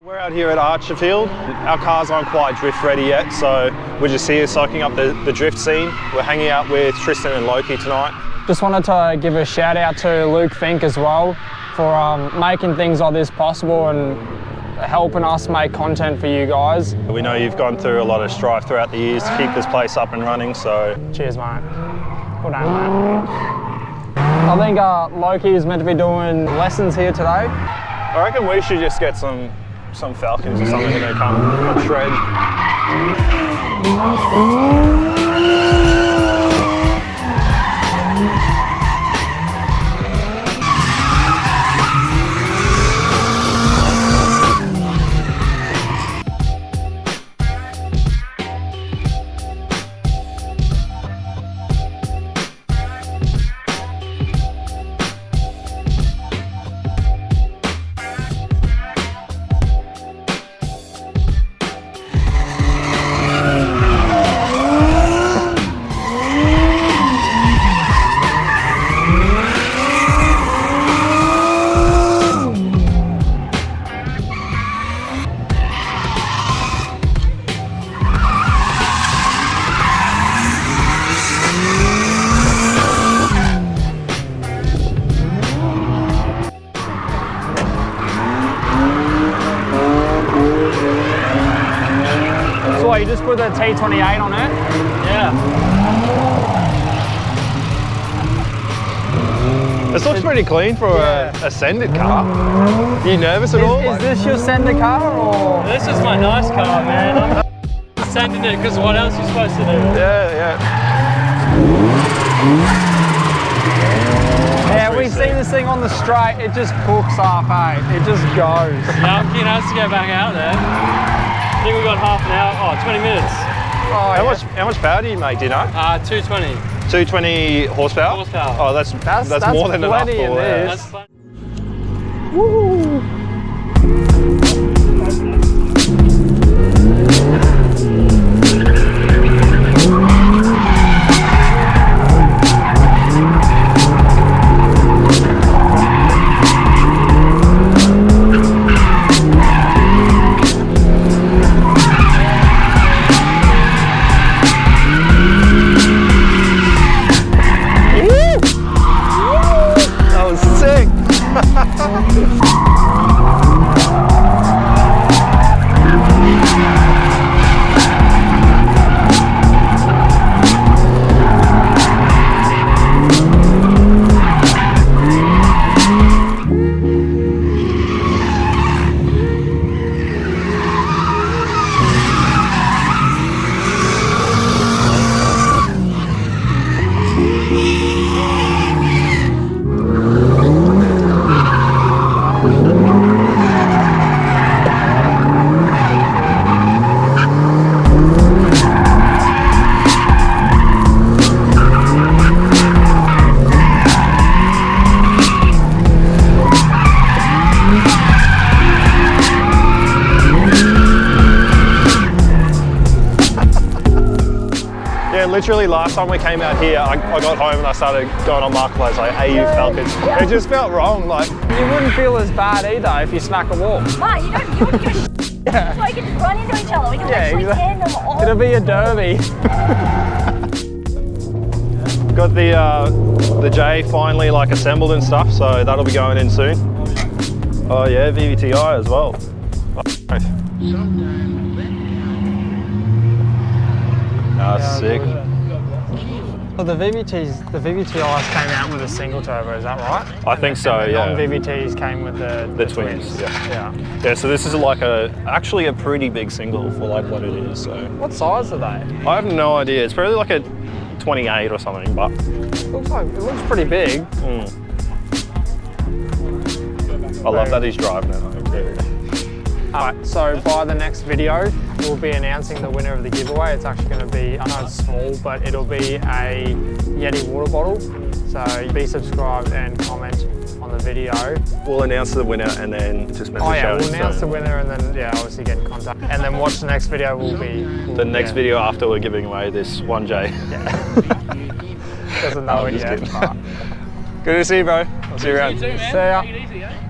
We're out here at Archerfield. Our cars aren't quite drift ready yet, so we're just here soaking up the drift scene. We're hanging out with Tristan and Loki tonight. Just wanted to give a shout out to Luke Fink as well for making things like this possible and helping us make content for you guys. We know you've gone through a lot of strife throughout the years to keep this place up and running, so... Cheers, mate. Well done, mate. I think Loki is meant to be doing lessons here today. I reckon we should just get some falcons or something to come and shred. You just put the T28 on it? Yeah. This looks pretty clean for a Sendit car. Are you nervous at all? Is this your Sender car or? This is my nice car, man. I'm sending it because what else are you supposed to do? Yeah. Yeah, we see this thing on the straight, it just cooks up, eh? It just goes. Yeah, I'm keen us to get back out there. I think we've got half an hour, 20 minutes. Oh, How much power do you make, do you know? 220. 220 horsepower? Horsepower. Oh, that's more than enough for this. That's fun. Woo! Literally last time we came out here, I got home and I started going on Marketplace like AU Falcons. It just felt wrong. Like you wouldn't feel as bad either if you smack a wall. Mate, you wouldn't give a shit. Yeah. So we can just run into each other. We can literally hand them all. It'll be a derby. Got the J finally like assembled and stuff, so that'll be going in soon. Oh yeah, VVTi as well. That's sick. Well, the VVTis came out with a single turbo, is that right? I think so, yeah. Non-VVTs came with the twins. Yeah, so this is like actually a pretty big single for like what it is. So what size are they? I have no idea. It's probably like a 28 or something, but it looks pretty big. I love that he's driving it. Alright, so by the next video, we'll be announcing the winner of the giveaway. It's actually going to be, I know it's small, but it'll be a Yeti water bottle. So be subscribed and comment on the video. We'll announce the winner and then just message we'll announce the winner and then obviously get in contact. And then watch the next video the next video after we're giving away this 1J. Doesn't know it yet. Good to see you, bro. I'll see you around. You too, man. See ya. Take it easy, eh?